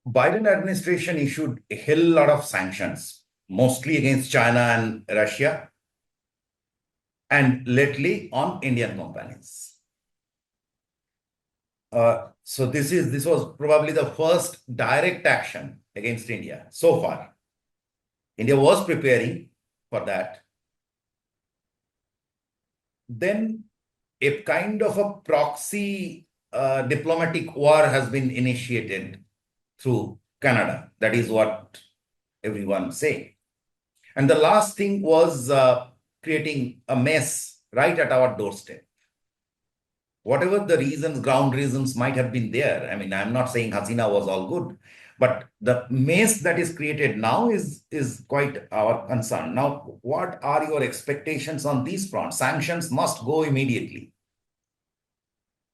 Biden administration issued a hell lot of sanctions, mostly against China and Russia, and lately on Indian companies. So this was probably the first direct action against India so far. India was preparing for that. Then a kind of a proxy diplomatic war has been initiated through Canada. That is what everyone say. And the last thing was creating a mess right at our doorstep. Whatever the reasons, ground reasons might have been there. I mean, I'm not saying Hasina was all good, but the mess that is created now is quite our concern. Now, what are your expectations on these fronts? Sanctions must go immediately.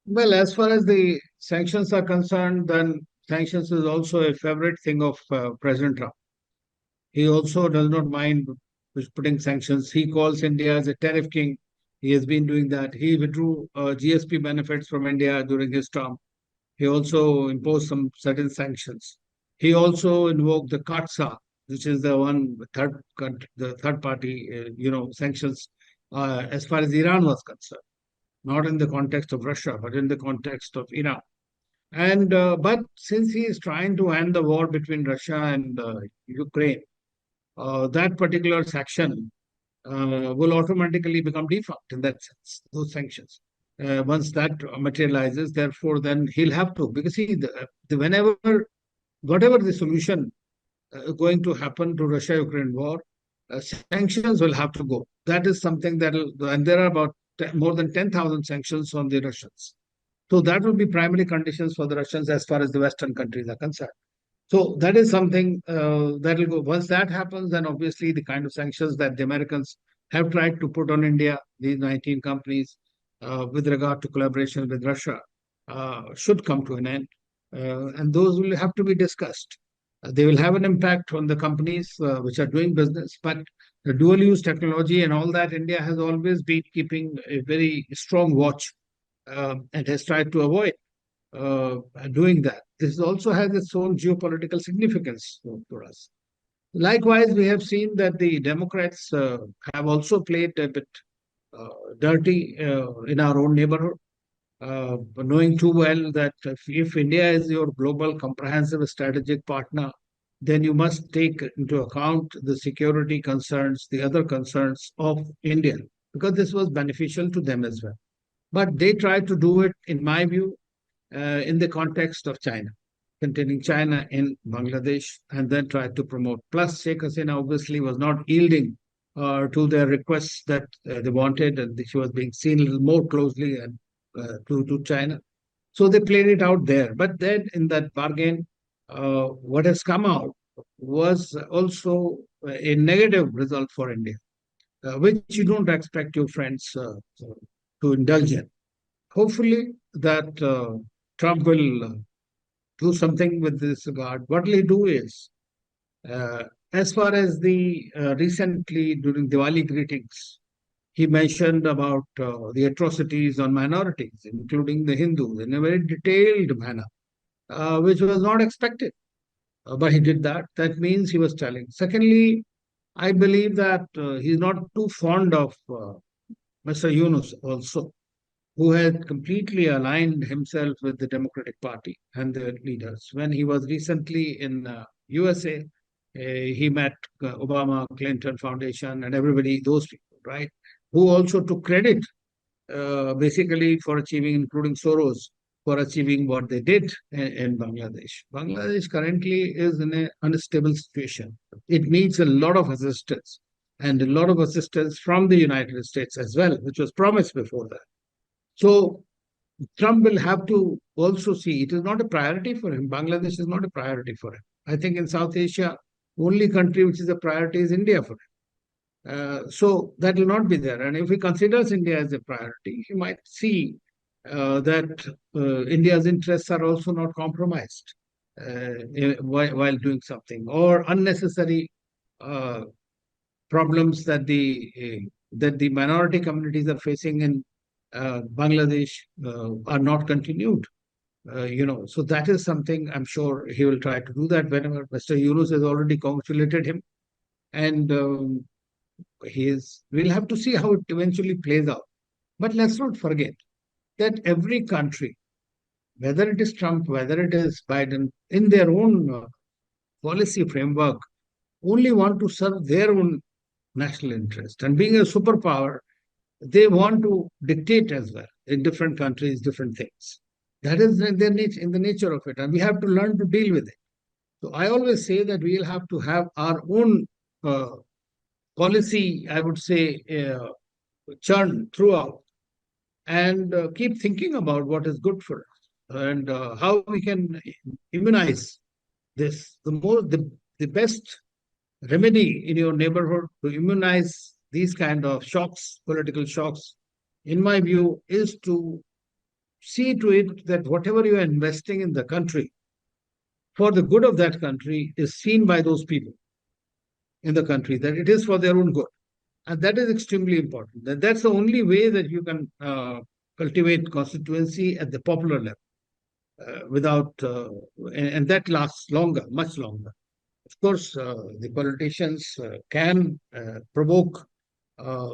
Well, as far as the sanctions are concerned, then sanctions is also a favorite thing of President Trump. He also does not mind putting sanctions. He calls India as a tariff king. He has been doing that. He withdrew GSP benefits from India during his term. He also imposed some certain sanctions. He also invoked the CAATSA, which is the third party, sanctions as far as Iran was concerned, not in the context of Russia, but in the context of Iran. And but since he is trying to end the war between Russia and Ukraine, that particular section will automatically become defunct in that sense, those sanctions. Once that materializes, therefore, then he'll have to, because whatever the solution going to happen to Russia-Ukraine war, sanctions will have to go. That is something and there are about more than 10,000 sanctions on the Russians. So that will be primary conditions for the Russians as far as the Western countries are concerned. So that is something that will go. Once that happens, then obviously the kind of sanctions that the Americans have tried to put on India, these 19 companies, with regard to collaboration with Russia, should come to an end. And those will have to be discussed. They will have an impact on the companies which are doing business, but the dual use technology and all that, India has always been keeping a very strong watch and has tried to avoid doing that. This also has its own geopolitical significance for us. Likewise, we have seen that the Democrats have also played a bit dirty in our own neighborhood, knowing too well that if India is your global comprehensive strategic partner, then you must take into account the security concerns, the other concerns of India, because this was beneficial to them as well. But they tried to do it, in my view, in the context of China, containing China in Bangladesh, and then tried to promote. Plus, Sheikh Hasina obviously was not yielding to their requests that they wanted, and she was being seen a little more closely and to China. So they played it out there. But then in that bargain, what has come out was also a negative result for India, which you don't expect your friends to indulge in. Hopefully, that Trump will do something with this regard. What will he do is, as far as the recently during Diwali greetings, he mentioned about the atrocities on minorities, including the Hindus, in a very detailed manner, which was not expected. But he did that. That means he was telling. Secondly, I believe that he's not too fond of Mr. Yunus also, who had completely aligned himself with the Democratic Party and their leaders. When he was recently in USA, he met Obama, Clinton Foundation, and everybody, those people, right, who also took credit basically for achieving, including Soros, for achieving what they did in Bangladesh. Bangladesh currently is in an unstable situation. It needs a lot of assistance, and a lot of assistance from the United States as well, which was promised before that. So Trump will have to also see it is not a priority for him. Bangladesh is not a priority for him. I think in South Asia, only country which is a priority is India for him. So that will not be there. And if he considers India as a priority, he might see that India's interests are also not compromised while doing something, or unnecessary problems that the minority communities are facing in Bangladesh are not continued. So that is something I'm sure he will try to do that whenever Mr. Yunus has already congratulated him. And we'll have to see how it eventually plays out. But let's not forget that every country, whether it is Trump, whether it is Biden, in their own policy framework, only want to serve their own national interest. And being a superpower, they want to dictate as well in different countries, different things. That is in the nature of it. And we have to learn to deal with it. So I always say that we'll have to have our own uh, policy, I would say, churn throughout and keep thinking about what is good for us and how we can immunize this. The best remedy in your neighborhood to immunize these kind of shocks, political shocks, in my view, is to see to it that whatever you are investing in the country for the good of that country is seen by those people in the country, that it is for their own good. And that is extremely important. That's the only way that you can cultivate constituency at the popular level and that lasts longer, much longer. Of course, the politicians can provoke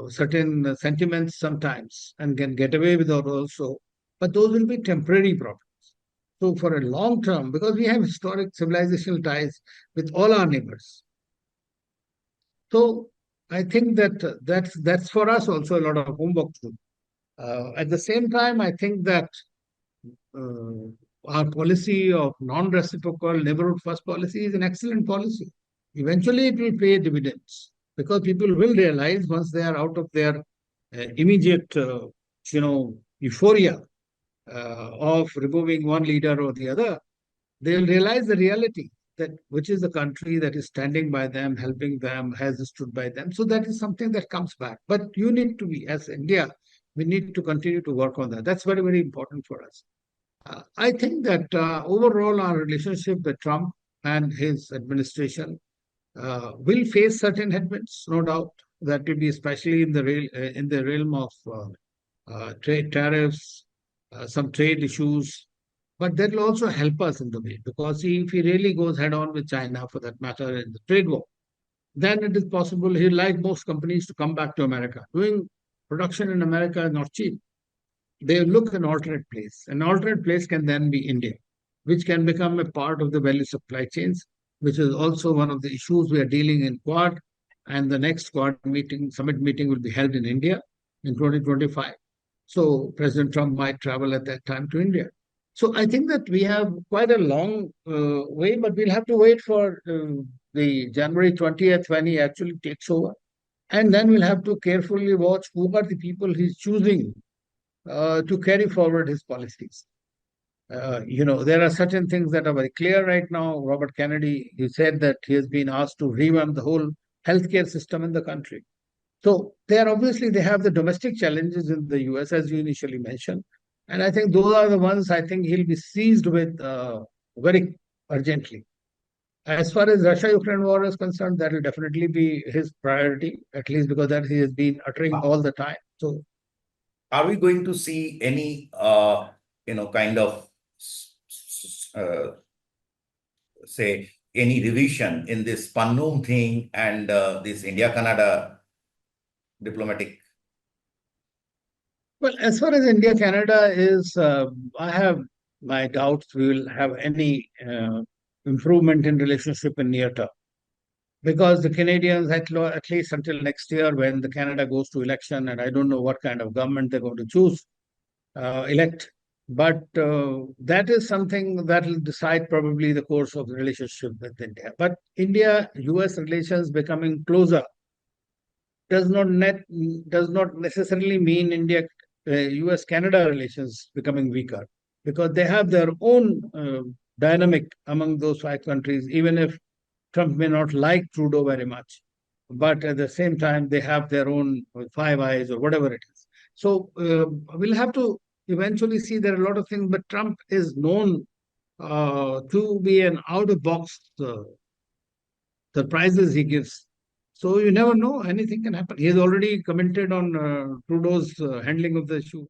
certain sentiments sometimes and can get away with it also, but those will be temporary problems. So, for a long term, because we have historic civilizational ties with all our neighbors, so I think that that's for us also a lot of homework to do. At the same time, I think that uh, our policy of non-reciprocal neighborhood first policy is an excellent policy. Eventually, it will pay dividends because people will realize once they are out of their immediate, euphoria of removing one leader or the other, they will realize the reality that which is the country that is standing by them, helping them, has stood by them. So that is something that comes back. But you need to be, as India, we need to continue to work on that. That's very, very important for us. I think that overall our relationship with Trump and his administration will face certain headwinds, no doubt. That will be especially in the realm of trade tariffs, some trade issues, but that will also help us in the way because if he really goes head on with China, for that matter, in the trade war, then it is possible he'll like most companies to come back to America. Doing production in America is not cheap. They look an alternate place. An alternate place can then be India, which can become a part of the value supply chains, which is also one of the issues we are dealing in Quad. And the next Quad summit meeting will be held in India in 2025. So President Trump might travel at that time to India. So I think that we have quite a long way, but we'll have to wait for the January 20th when he actually takes over. And then we'll have to carefully watch who are the people he's choosing to carry forward his policies. There are certain things that are very clear right now. Robert Kennedy, he said that he has been asked to revamp the whole healthcare system in the country. So they have the domestic challenges in the US, as you initially mentioned. And I think those are the ones I think he'll be seized with very urgently. As far as Russia-Ukraine war is concerned, that will definitely be his priority, at least because that he has been uttering all the time. So are we going to see any, kind of, uh, say, any revision in this Panmung thing and this India-Canada diplomatic? Well, as far as India-Canada is, I have my doubts we will have any improvement in relationship in near term. Because the Canadians, at least until next year, when the Canada goes to election, and I don't know what kind of government they're going to choose, elect, but that is something that will decide probably the course of the relationship with India. But India-US relations becoming closer does not necessarily mean US-Canada relations becoming weaker because they have their own dynamic among those five countries, even if Trump may not like Trudeau very much. But at the same time, they have their own Five Eyes or whatever it is. So we'll have to eventually see there are a lot of things, but Trump is known to be an out-of-box surprises he gives. So you never know, anything can happen. He has already commented on Trudeau's handling of the issue.